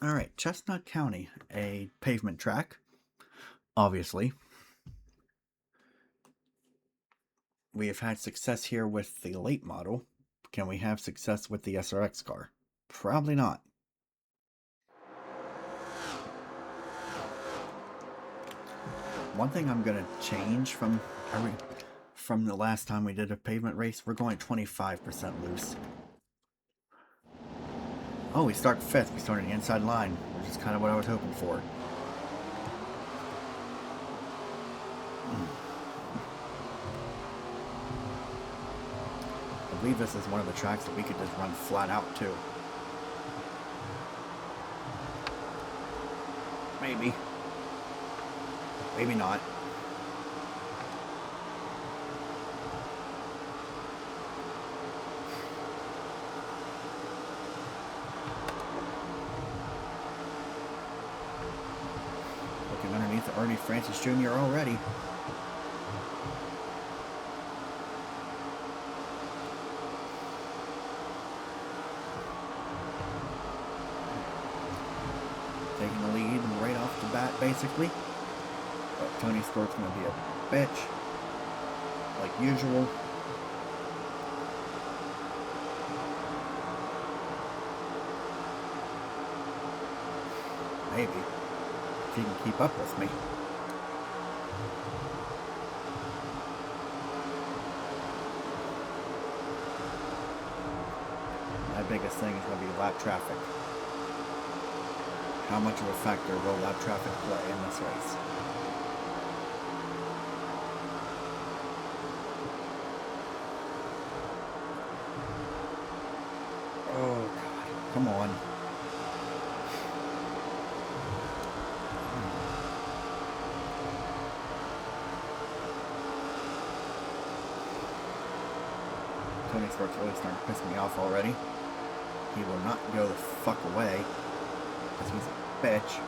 Alright, Chestnut County, a pavement track, obviously. We have had success here with the late model. Can we have success with the SRX car? Probably not. One thing I'm going to change from the last time we did a pavement race, we're going 25% loose. Oh, we start 5th. We start on the inside line, which is kind of what I was hoping for. I believe this is one of the tracks that we could just run flat out too. Maybe. Maybe not. Looking underneath the Ernie Francis Jr. already. Taking the lead right off the bat, basically. But Tony Stewart's going to be a bitch, like usual. Maybe, if he can keep up with me. My biggest thing is going to be lap traffic. How much of a factor will lap traffic play in this race? Oh God, come on. Tony Stewart's really starting to piss me off already. He will not go the fuck away, because he's a bitch.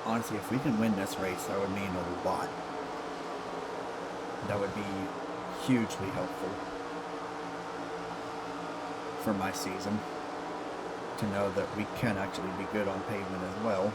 Honestly, if we can win this race, that would mean a lot. That would be hugely helpful for my season, to know that we can actually be good on pavement as well.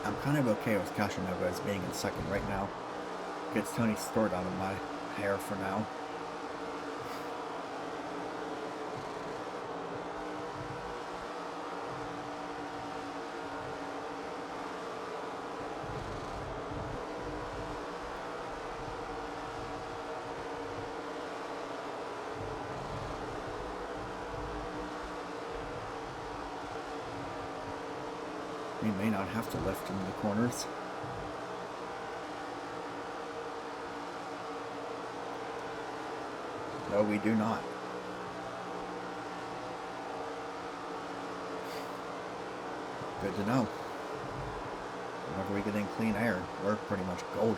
I'm kind of okay with Casanova as being in second right now. Gets Tony Stewart out of my hair for now. We may not have to lift in the corners. No, we do not. Good to know. Whenever we get in clean air, we're pretty much golden.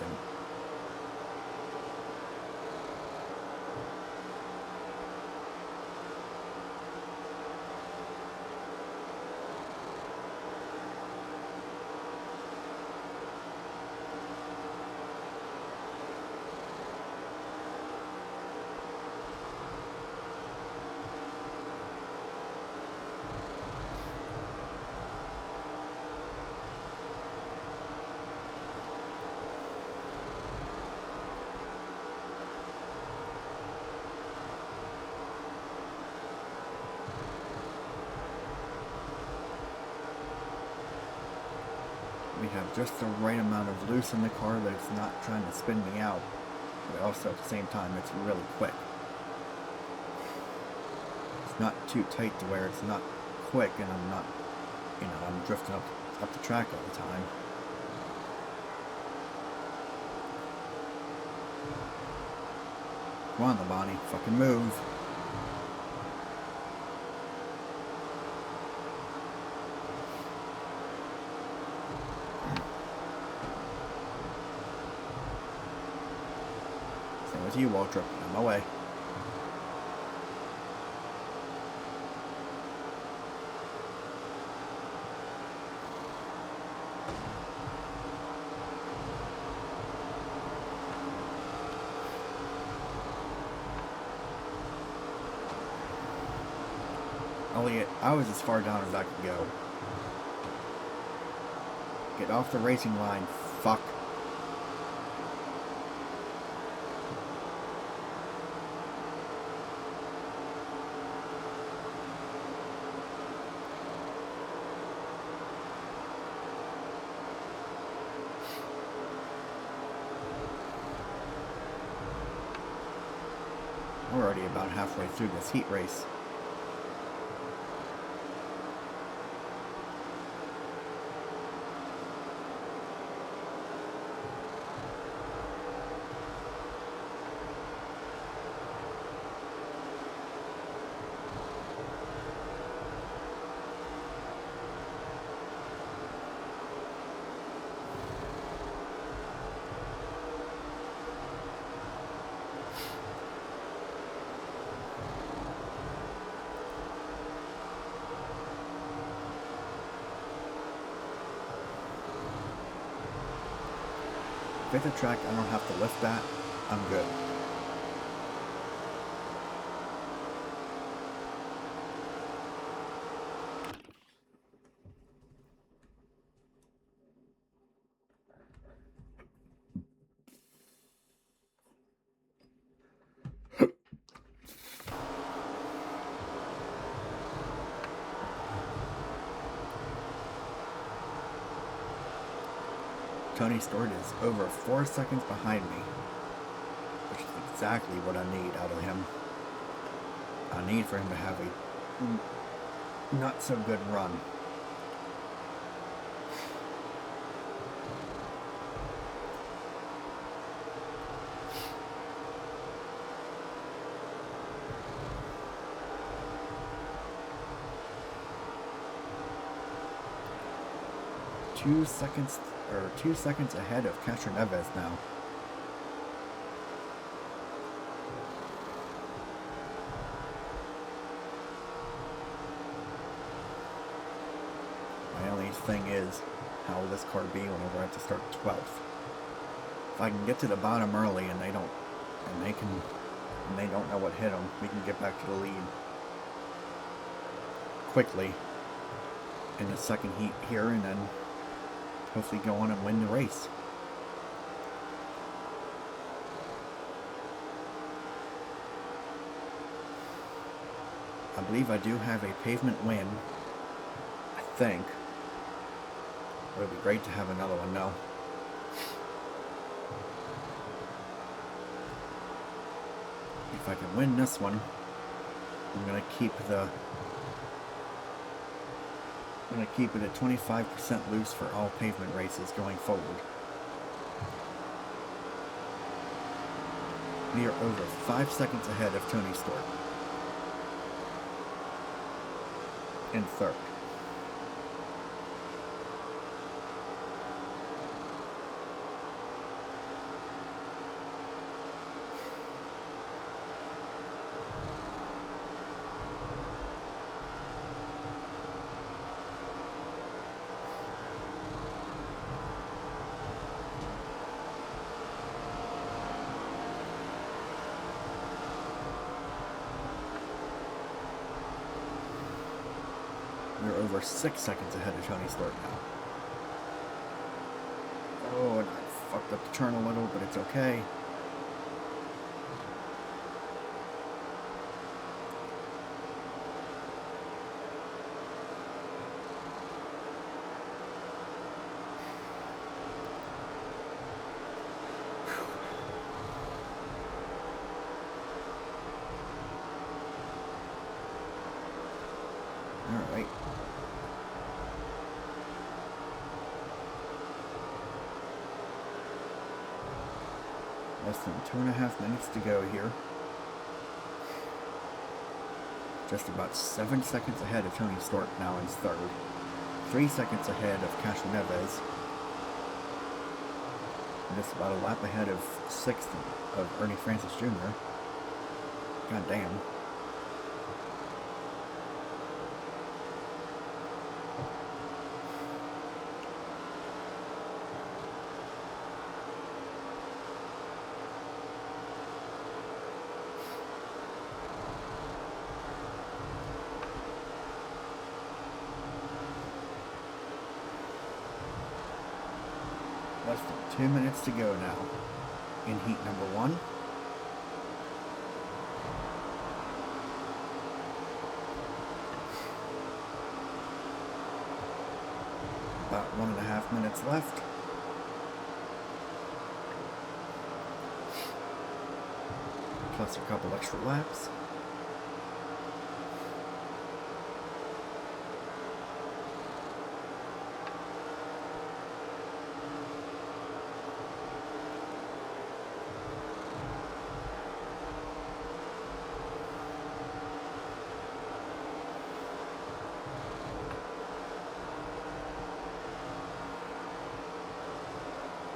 we have just the right amount of loose in the car that it's not trying to spin me out, but also at the same time it's really quick. It's not too tight to where it's not quick and I'm not, you know, I'm drifting up the track all the time. Come on, Labonte, fucking move. Same with you, Waltrip. On my way. Elliot, I was as far down as I could go. Get off the racing line, fuck. We're already about halfway through this heat race. If it's a track I don't have to lift that, I'm good. Tony Stewart is over 4 seconds behind me, which is exactly what I need out of him. I need for him to have a not so good run. Two seconds ahead of Castro Neves now. My only thing is, how will this car be whenever I have to start 12th? If I can get to the bottom early and they don't know what hit them, we can get back to the lead quickly in the second heat here, and then hopefully go on and win the race. I believe I do have a pavement win, I think. It would be great to have another one though. If I can win this one, I'm going to keep it at 25% loose for all pavement races going forward. We are over 5 seconds ahead of Tony Stewart in third. We're over 6 seconds ahead of Tony Stewart now. Oh, and I fucked up the turn a little, but it's okay. Less than 2.5 minutes to go here. Just about 7 seconds ahead of Tony Stewart now in third. 3 seconds ahead of Castro Neves. And just about a lap ahead of sixth of Ernie Francis Jr. God damn. Less than 2 minutes to go now in heat number 1. About 1.5 minutes left. Plus a couple extra laps.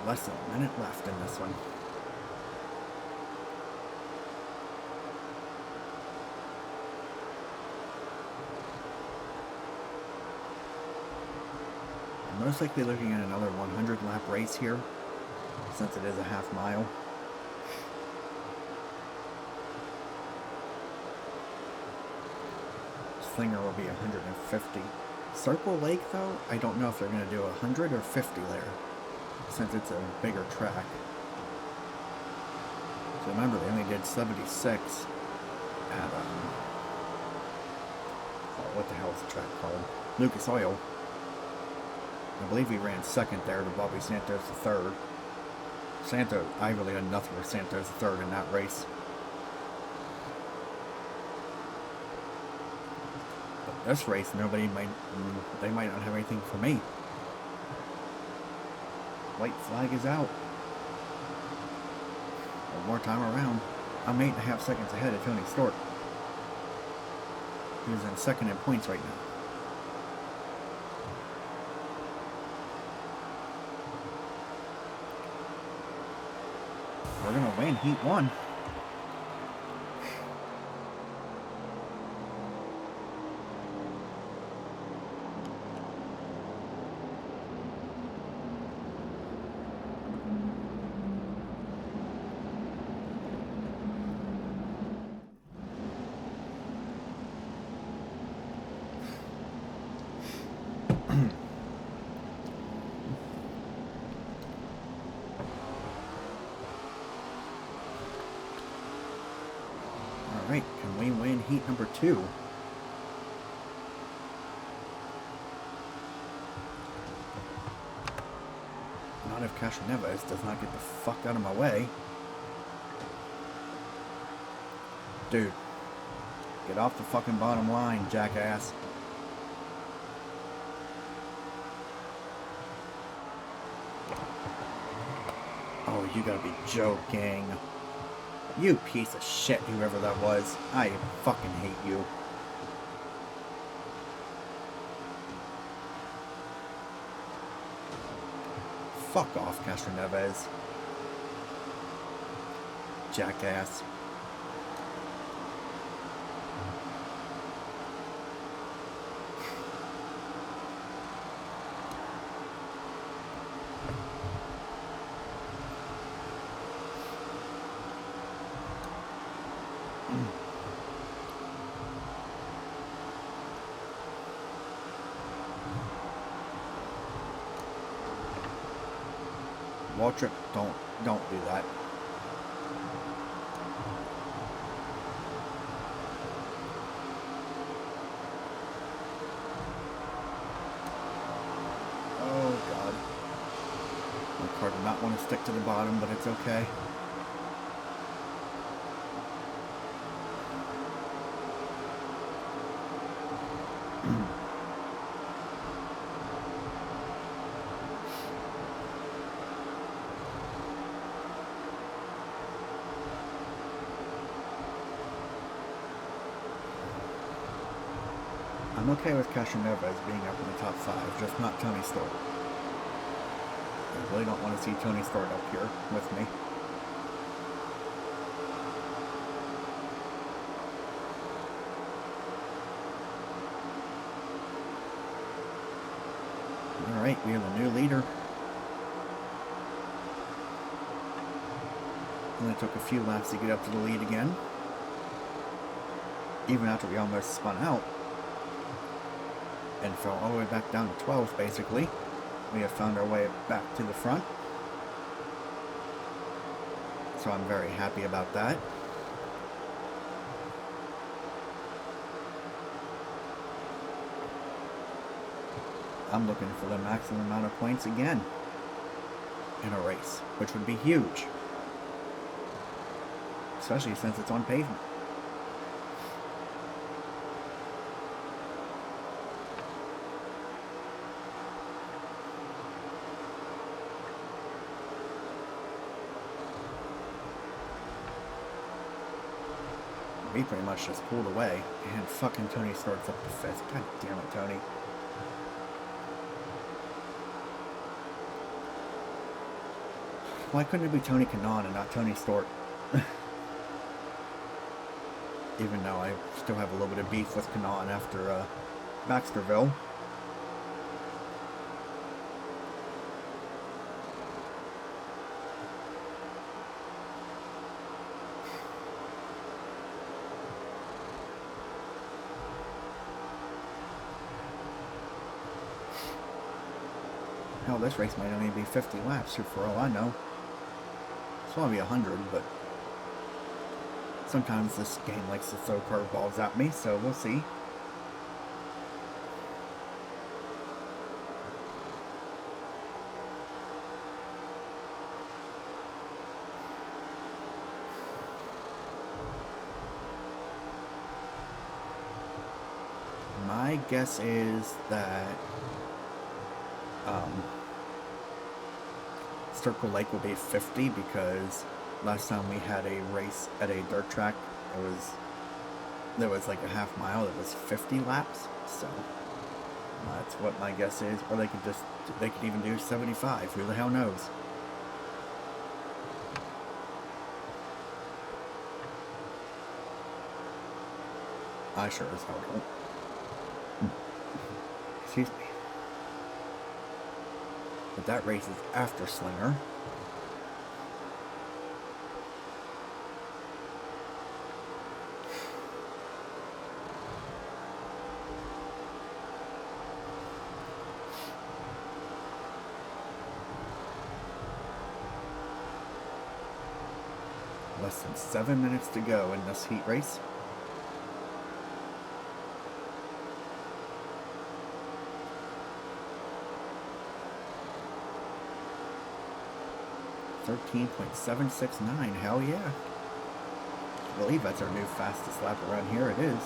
Less than a minute left in this one. I'm most likely looking at another 100 lap race here, since it is a half mile. Slinger will be 150. Circle Lake though, I don't know if they're going to do 100 or 50 there, since it's a bigger track. So remember, they only did 76 at, what the hell is the track called? Lucas Oil. I believe he ran second there to Bobby Santos the third. I really had nothing for Santos the third in that race. But this race, they might not have anything for me. White flag is out. One more time around. I'm 8.5 seconds ahead of Tony Stewart. He's in second in points right now. We're going to win Heat 1. Alright, can we win heat number 2? Not if Castro Neves does not get the fuck out of my way. Dude, get off the fucking bottom line, jackass. Oh, you gotta be joking. You piece of shit, whoever that was. I fucking hate you. Fuck off, Castro Neves. Jackass. Waltrip, don't do that. Oh god. My car did not want to stick to the bottom, but it's okay. I'm okay with Chestnut as being up in the top 5, just not Tony Stewart. I really don't want to see Tony Stewart up here with me. Alright, we have a new leader. Only took a few laps to get up to the lead again. Even after we almost spun out and fell all the way back down to 12th, basically. We have found our way back to the front. So I'm very happy about that. I'm looking for the maximum amount of points again in a race, which would be huge. Especially since it's on pavement. We pretty much just pulled away, and fucking Tony starts up to 5th. God damn it, Tony. Why couldn't it be Tony Kanaan and not Tony Stewart? Even though I still have a little bit of beef with Kanaan after Baxterville. Hell, this race might only be 50 laps, for all I know. It's probably 100, but sometimes this game likes to throw curveballs at me, so we'll see. My guess is that Circle Lake will be 50 because last time we had a race at a dirt track, there was like a half mile that was 50 laps, so that's what my guess is. Or they could even do 75, who the hell knows. I sure as hell don't. Excuse me. But that race is after Slinger. Less than 7 minutes to go in this heat race. .769, hell yeah. I believe that's our new fastest lap around here, it is.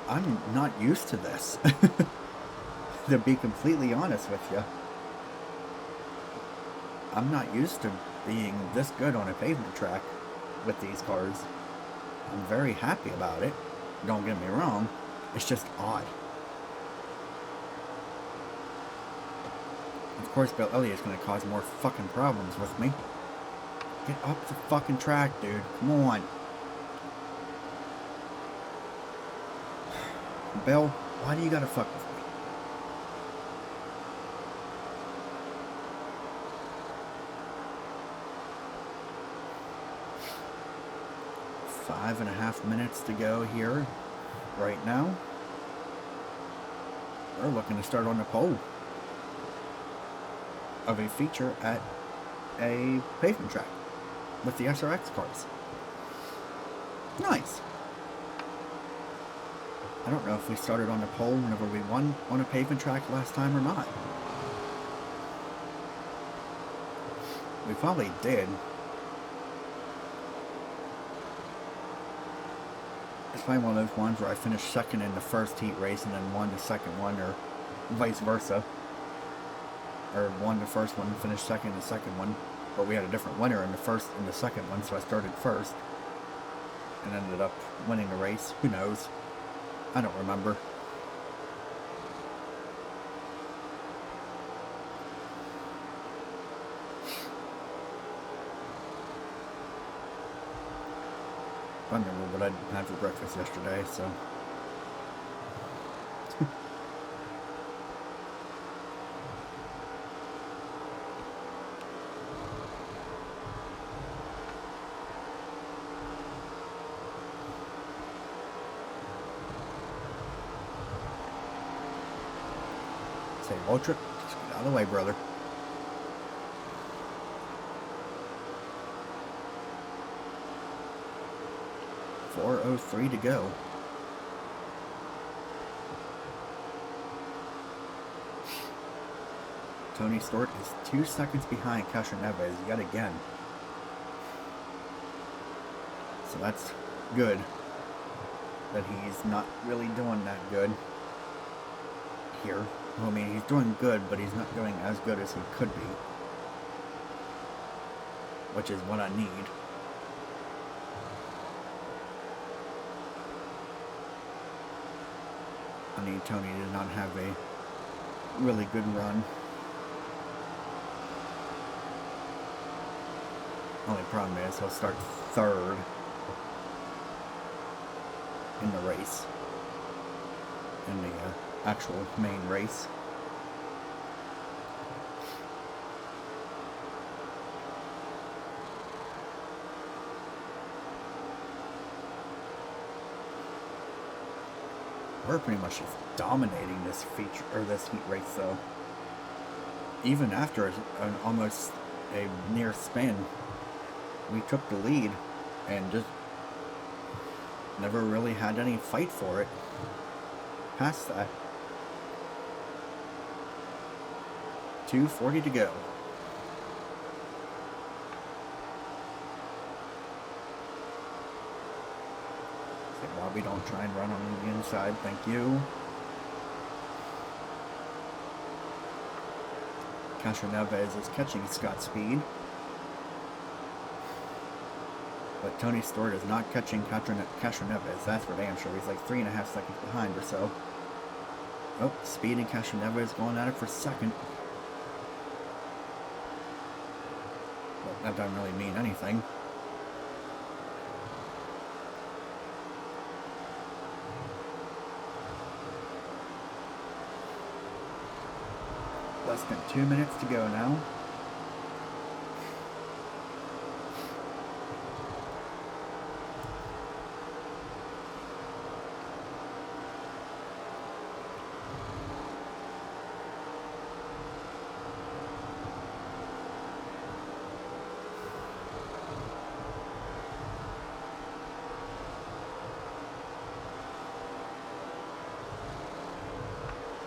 I'm not used to this, to be completely honest with you. I'm not used to being this good on a pavement track with these cars. I'm very happy about it, don't get me wrong, it's just odd. Of course, Bill Elliott's going to cause more fucking problems with me. Get up the fucking track, dude, come on. Bill, why do you gotta fuck with me? Five and a half minutes to go here, right now. We're looking to start on the pole of a feature at a pavement track with the SRX cars. Nice. I don't know if we started on the pole whenever we won on a pavement track last time or not. We probably did. It's probably one of those ones where I finished second in the first heat race and then won the second one, or vice versa. Or won the first one and finished second in the second one. But we had a different winner in the second one, so I started first. And ended up winning the race. Who knows? I don't remember. I don't remember what I had for breakfast yesterday, so. Say, Waltrip, just get out of the way, brother. .403 to go. Tony Stewart is 2 seconds behind Castroneves yet again. So that's good. That he's not really doing that good here. I mean, he's doing good, but he's not doing as good as he could be. Which is what I need. I need Tony to not have a really good run. Only problem is he'll start third in the race. In the actual main race. We're pretty much just dominating this feature, or this heat race, though. Even after almost a near spin, we took the lead and just never really had any fight for it past that. 2:40 to go. Say, Bobby, don't try and run on the inside. Thank you. Castroneves is catching Scott's speed. But Tony Stewart is not catching Castroneves. That's for damn sure. He's like 3.5 seconds behind or so. Oh, Speed and Castroneves going at it for second. But that doesn't really mean anything. Less than 2 minutes to go now.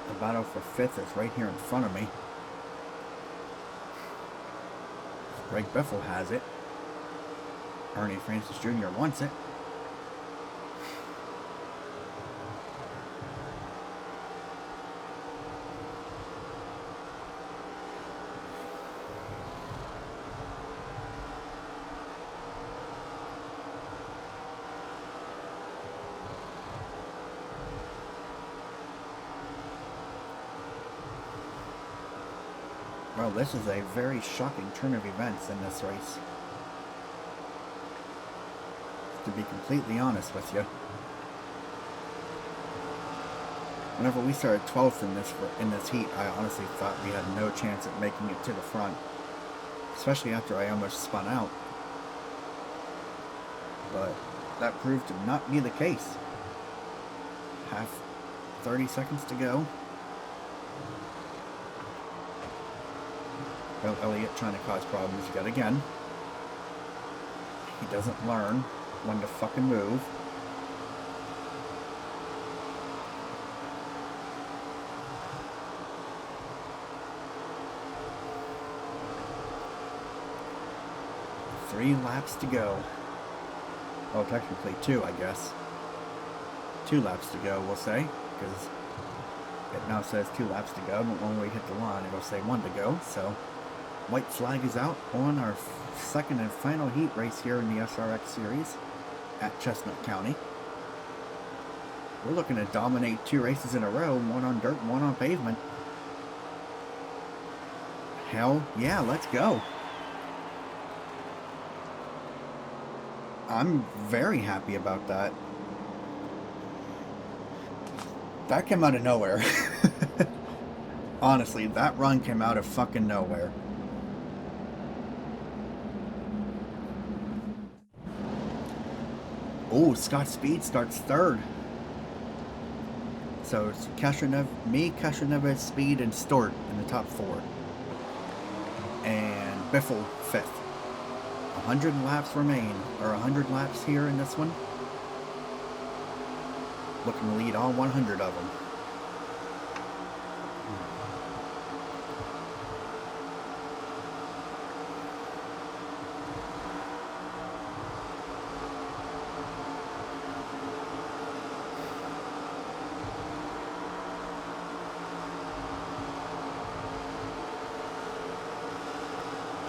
The battle for fifth is right here in front of me. Greg Biffle has it. Ernie Francis Jr. wants it. Well, this is a very shocking turn of events in this race. To be completely honest with you. Whenever we started 12th in this heat, I honestly thought we had no chance at making it to the front. Especially after I almost spun out. But that proved to not be the case. 30 seconds to go. Well, Elliott trying to cause problems yet again. He doesn't learn when to fucking move. 3 laps to go. Well, technically 2, I guess. 2 laps to go, we'll say, because it now says 2 laps to go, but when we hit the line, it'll say 1 to go. So, white flag is out on our second and final heat race here in the SRX series at Chestnut County. We're looking to dominate 2 races in a row, one on dirt and one on pavement. Hell yeah, let's go. I'm very happy about that. That came out of nowhere. Honestly, that run came out of fucking nowhere. Oh, Scott Speed starts 3rd. So it's Kashanev, Speed, and Stort in the top 4. And Biffle 5th. 100 laps remain, or 100 laps here in this one. Looking to lead all 100 of them.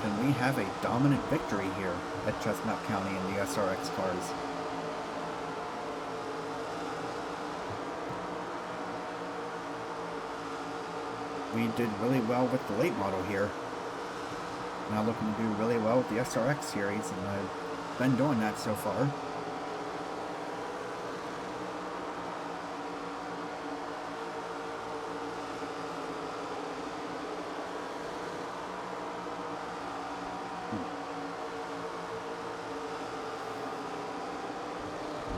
Can we have a dominant victory here at Chestnut County in the SRX cars? We did really well with the late model here. Now looking to do really well with the SRX series, and I've been doing that so far.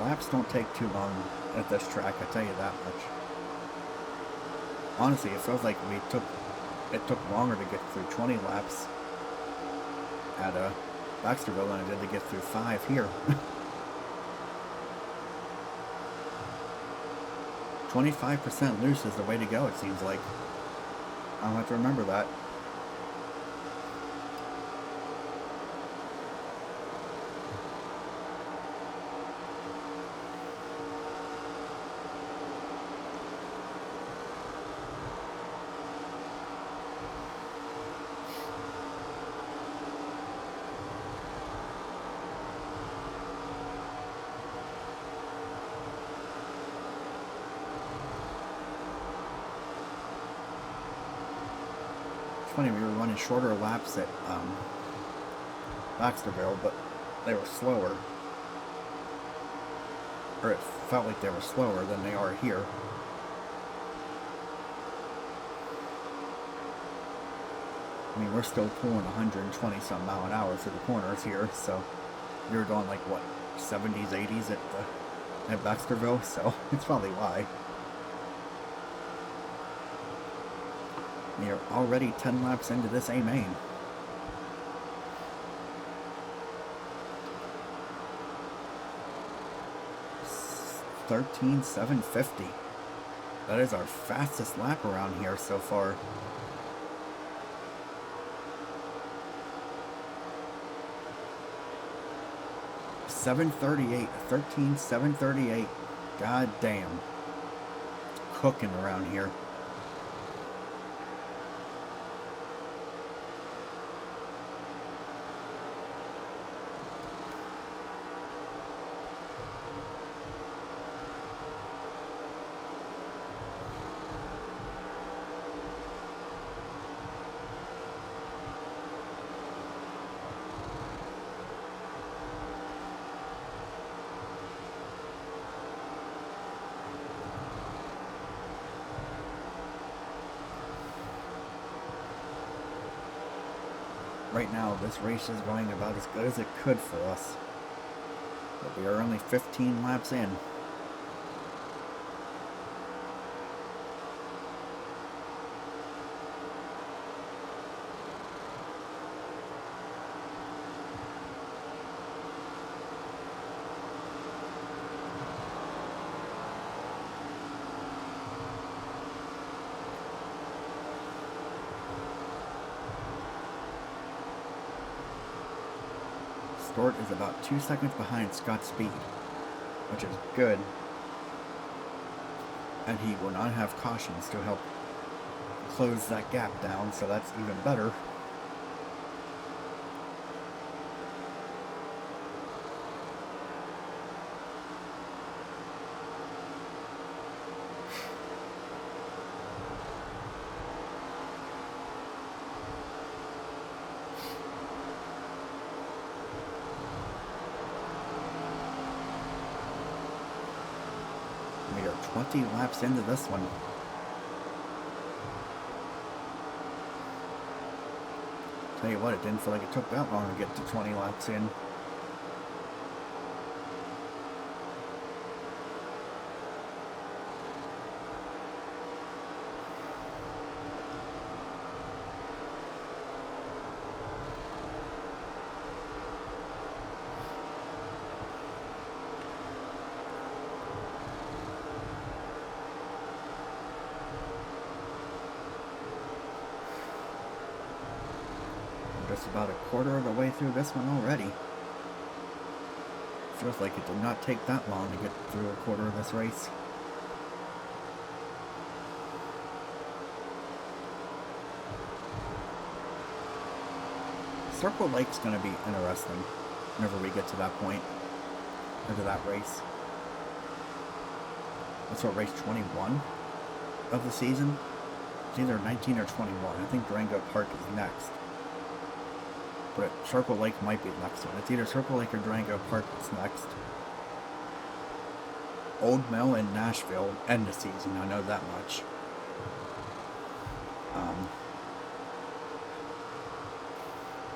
Laps don't take too long at this track, I tell you that much. Honestly, it feels like it took longer to get through 20 laps at Baxterville than it did to get through 5 here. 25% loose is the way to go, it seems like. I'll have to remember that. Funny, we were running shorter laps at Baxterville, but they were slower. Or it felt like they were slower than they are here. I mean, we're still pulling 120 some mile an hour through the corners here, so we were doing like what, 70s, 80s at Baxterville, so it's probably why. You're already 10 laps into this A main. $13,750. That is our fastest lap around here so far. $738. 13,738. God damn. Cooking around here. Right now, this race is going about as good as it could for us. But we are only 15 laps in. Stewart is about 2 seconds behind Scott's speed, which is good. And he will not have cautions to help close that gap down, so that's even better. We are 20 laps into this one. Tell you what, it didn't feel like it took that long to get to 20 laps in. Just about a quarter of the way through this one already. Feels like it did not take that long to get through a quarter of this race. Circle Lake's going to be interesting whenever we get to that point, into that race. That's what, race 21 of the season? It's either 19 or 21. I think Durango Park is next. But Circle Lake might be the next one. It's either Circle Lake or Durango Park that's next. Old Mill and Nashville end the season, I know that much.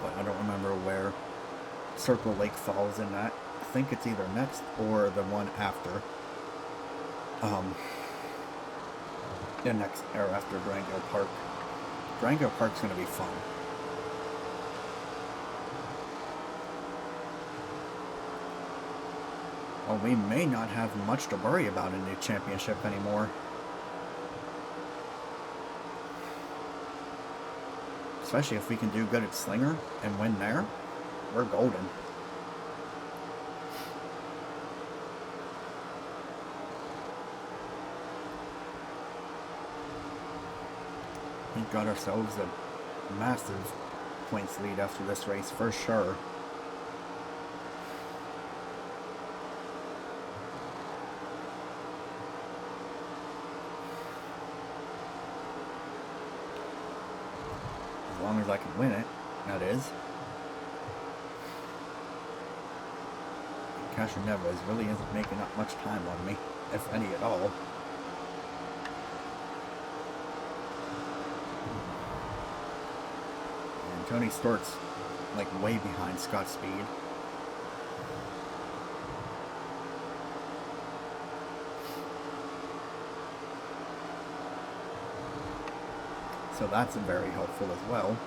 But I don't remember where Circle Lake falls in that. I think it's either next or the one after. The next, or after Durango Park. Durango Park's going to be fun. Well, we may not have much to worry about in the championship anymore. Especially if we can do good at Slinger and win there, we're golden. We got ourselves a massive points lead after this race for sure. As long as I can win it, that is. Casher Neves really isn't making up much time on me, if any at all. And Tony Stewart's like way behind Scott's speed. So that's very helpful as well.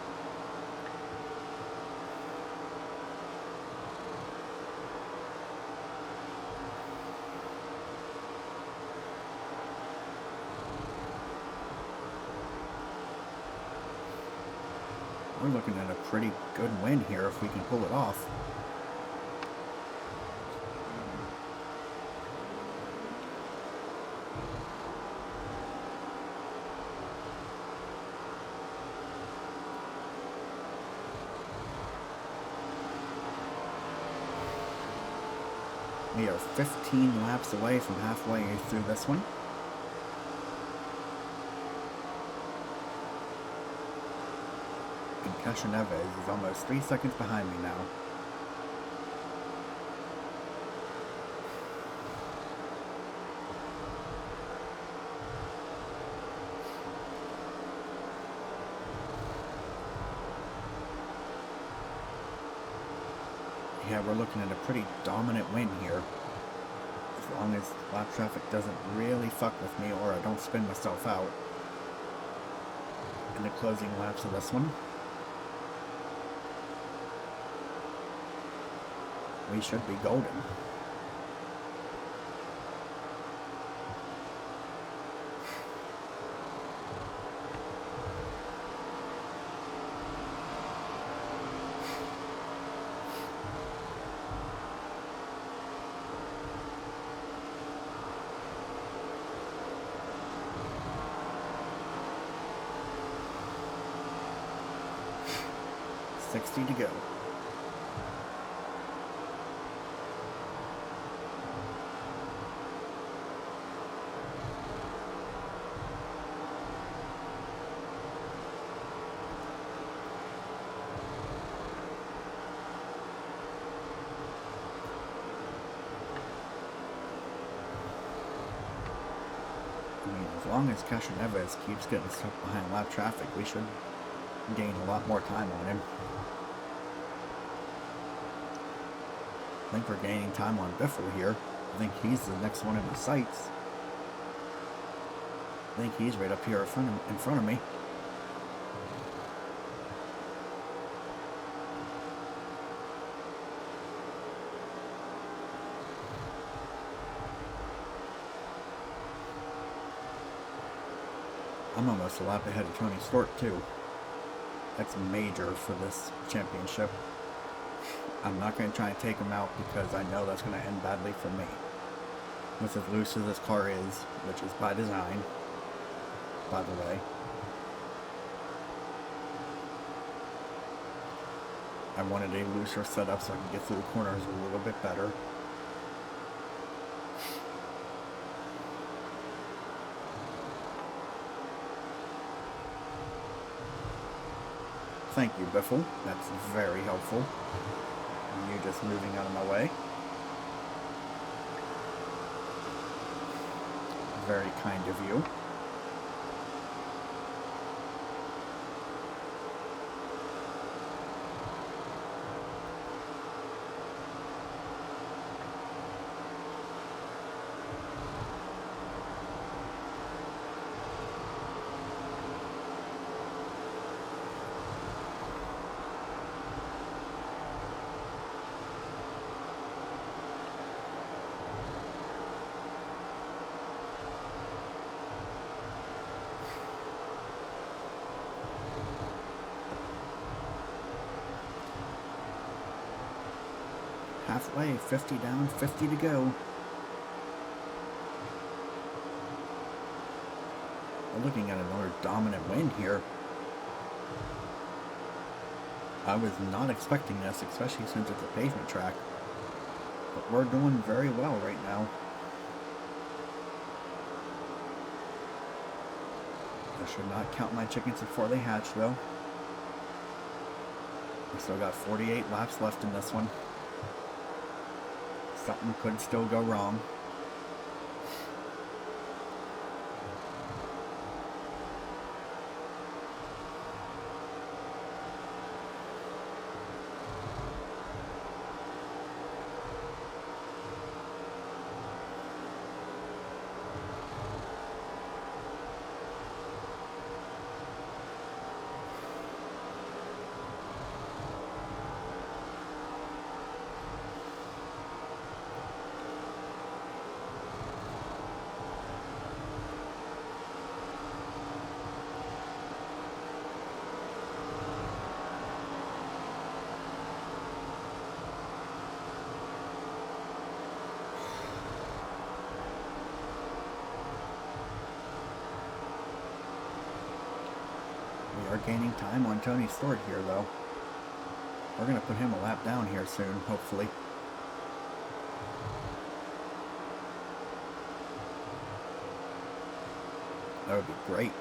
We're looking at a pretty good win here if we can pull it off. We are 15 laps away from halfway through this one. And Casher Neves is almost 3 seconds behind me now. Yeah, we're looking at a pretty dominant win here. As long as lap traffic doesn't really fuck with me or I don't spin myself out in the closing laps of this one. We should be golden. 60 to go. As long as Chestnut keeps getting stuck behind lap traffic, we should gain a lot more time on him. I think we're gaining time on Biffle here. I think he's the next one in the sights. I think he's right up here in front of me. I'm almost a lap ahead of Tony Stewart too. That's major for this championship. I'm not going to try and take him out because I know that's going to end badly for me. With as loose as this car is, which is by design, by the way. I wanted a looser setup so I could get through the corners a little bit better. Thank you, Biffle. That's very helpful. And you just moving out of my way. Very kind of you. Halfway, 50 down, 50 to go. We're looking at another dominant win here. I was not expecting this, especially since it's a pavement track. But we're doing very well right now. I should not count my chickens before they hatch, though. We still got 48 laps left in this one. Something could still go wrong. We are gaining time on Tony Stewart here, though. We're going to put him a lap down here soon, hopefully. That would be great.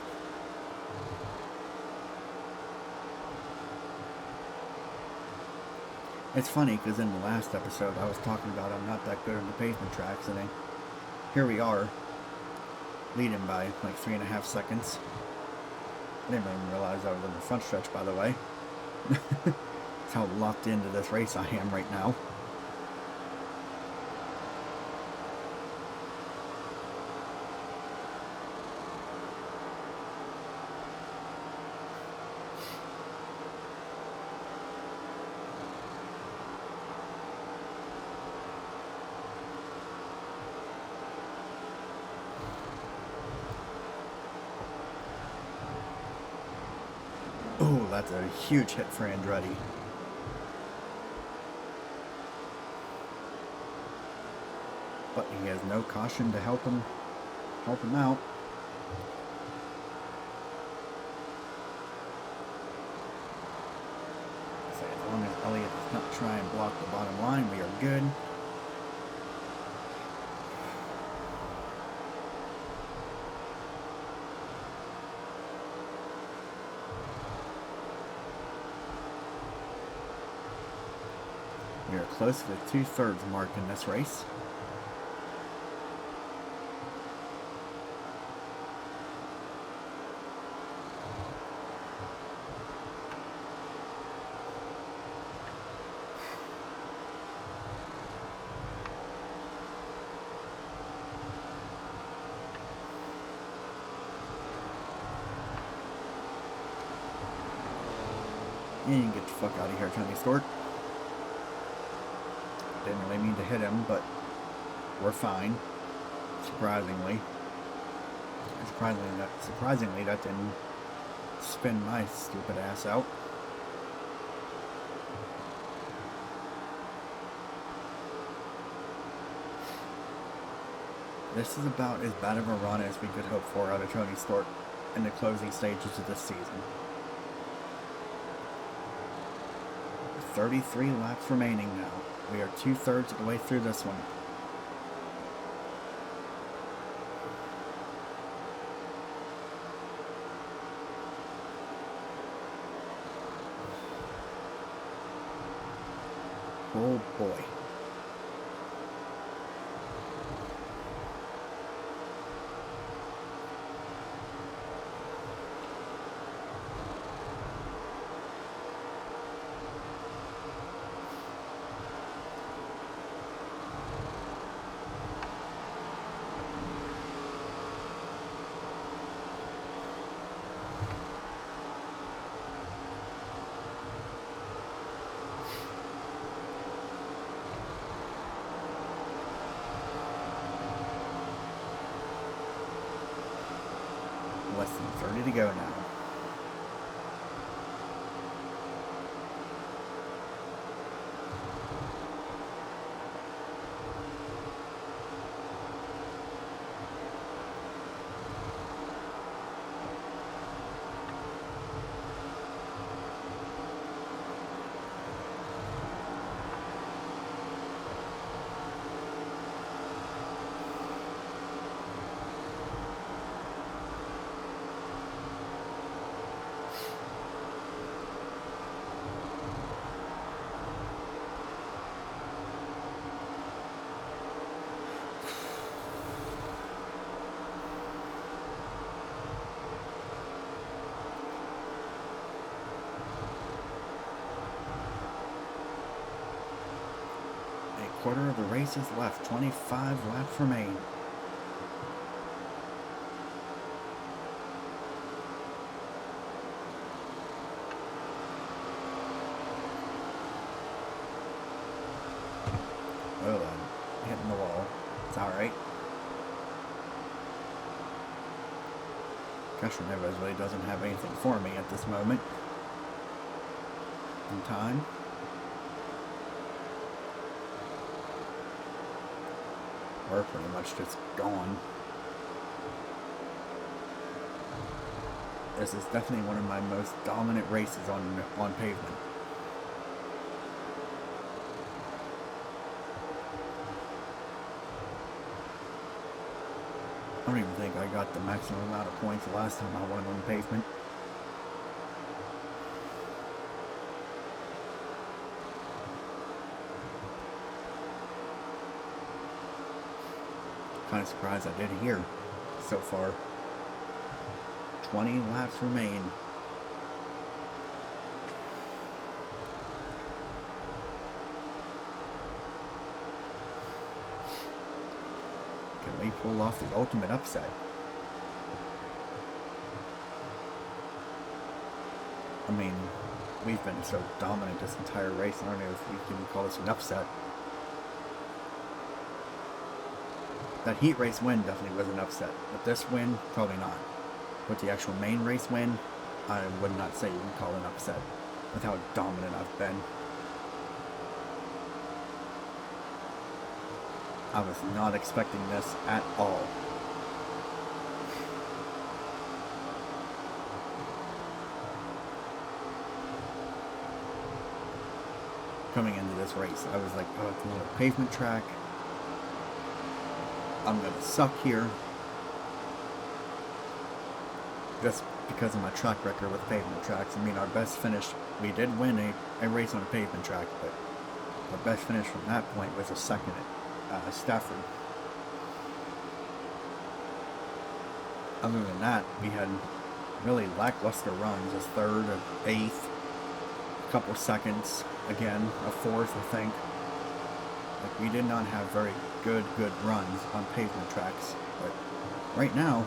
It's funny because in the last episode I was talking about I'm not that good on the pavement tracks, and then here we are, leading by like 3.5 seconds. I didn't even realize I was in the front stretch, by the way. That's how locked into this race I am right now. Oh, that's a huge hit for Andretti. But he has no caution to help him out. So Elliott does not try and block the bottom line. We are good. We are close to the 2/3 mark in this race. And get the fuck out of here, Tony Stewart. Didn't really mean to hit him, but we're fine. Surprisingly, that didn't spin my stupid ass out. This is about as bad of a run as we could hope for out of Tony Stewart in the closing stages of this season. 33 laps remaining now. We are 2/3 of the way through this one. Oh boy. Less than 30 to go now. Quarter of the race is left. 25 laps remain. Oh, I'm hitting the wall. It's alright. Chestnut really doesn't have anything for me at this moment in time. We're pretty much just gone. This is definitely one of my most dominant races on pavement. I don't even think I got the maximum amount of points the last time I won on pavement. Kind of surprised I did here so far. 20 laps remain. Can we pull off the ultimate upset? I mean, we've been so dominant this entire race, I don't know if we can call this an upset. That heat race win definitely was an upset, but this win, probably not. But the actual main race win, I would not say you can call an upset with how dominant I've been. I was not expecting this at all. coming into this race. I was like, oh, it's another pavement track. I'm gonna suck here. Just because of my track record with pavement tracks. I mean, our best finish, we did win a race on a pavement track, but our best finish from that point was a second at Stafford. Other than that, we had really lackluster runs, a third, an eighth, a couple seconds, again, a fourth, I think. Like, we did not have very good runs on pavement tracks. But right now,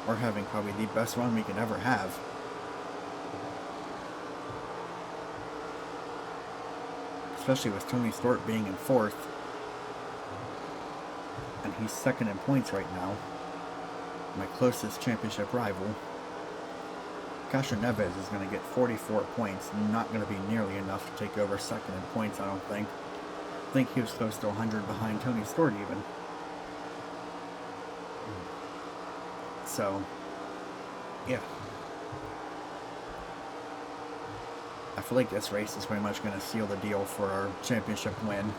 we're having probably the best run we could ever have. Especially with Tony Stewart being in fourth. And he's second in points right now. My closest championship rival. Castro Neves is going to get 44 points. Not going to be nearly enough to take over second in points, I don't think. I think he was close to 100 behind Tony Stewart even. So, yeah. I feel like this race is pretty much going to seal the deal for our championship win.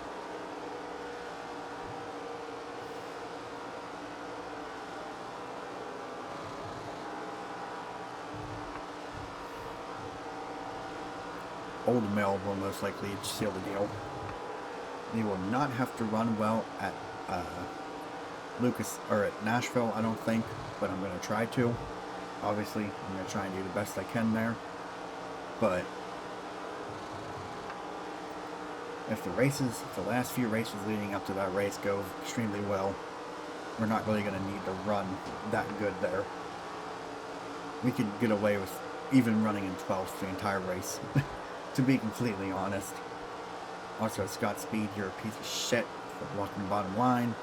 Old Mill will most likely seal the deal. They will not have to run well at Lucas or at Nashville, I don't think, but I'm going to try to. Obviously, I'm going to try and do the best I can there. But if the last few races leading up to that race go extremely well, we're not really going to need to run that good there. We could get away with even running in 12th the entire race, to be completely honest. Also, Scott Speed, you're a piece of shit for blocking the bottom line.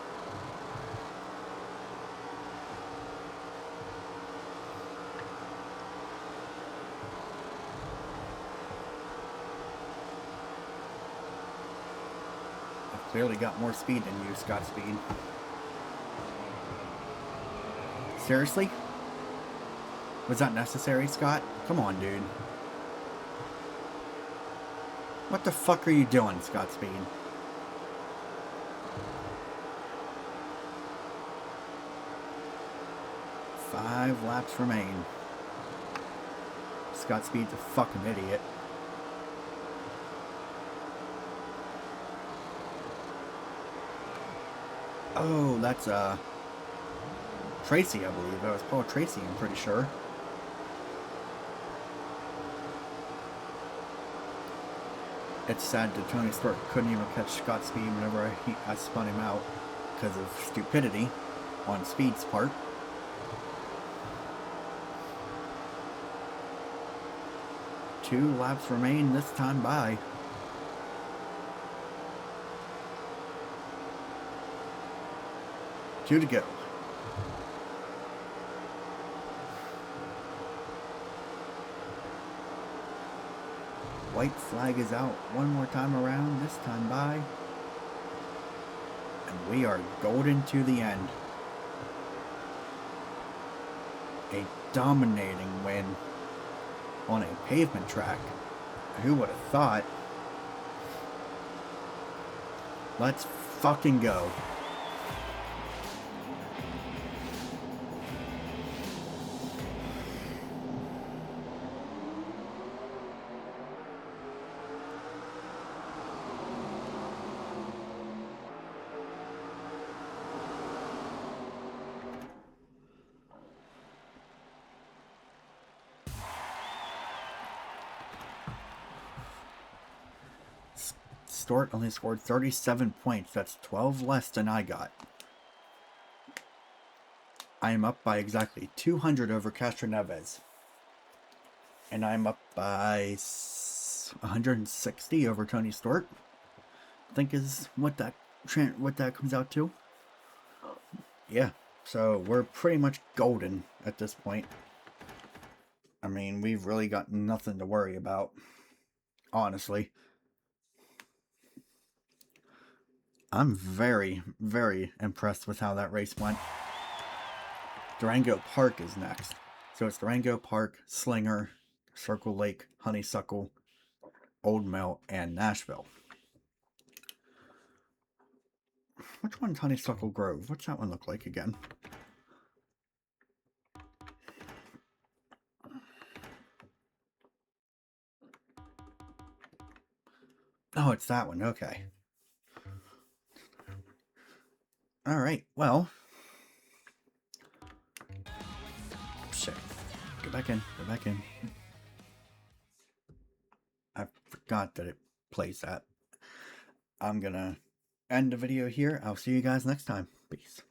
I've clearly got more speed than you, Scott Speed. Seriously? Was that necessary, Scott? Come on, dude. What the fuck are you doing, Scott Speed? Five laps remain. Scott Speed's a fucking idiot. Oh, that's Tracy, I believe. That was Paul Tracy, I'm pretty sure. It's sad that Tony Stewart couldn't even catch Scott Speed whenever I spun him out because of stupidity on Speed's part. Two laps remain this time by. Two to go. White flag is out one more time around, this time by. And we are golden to the end. A dominating win on a pavement track. Who would have thought? Let's fucking go. Stewart only scored 37 points. That's 12 less than I got. I am up by exactly 200 over Castro Neves. And I'm up by 160 over Tony Stewart. I think is what that comes out to. Yeah, so we're pretty much golden at this point. I mean, we've really got nothing to worry about, honestly. I'm very, very impressed with how that race went. Durango Park is next. So it's Durango Park, Slinger, Circle Lake, Honeysuckle, Old Mill, and Nashville. Which one's Honeysuckle Grove? What's that one look like again? Oh, it's that one. Okay. All right. Well. Shit. Go back in. Go back in. I forgot that it plays that. I'm gonna end the video here. I'll see you guys next time. Peace.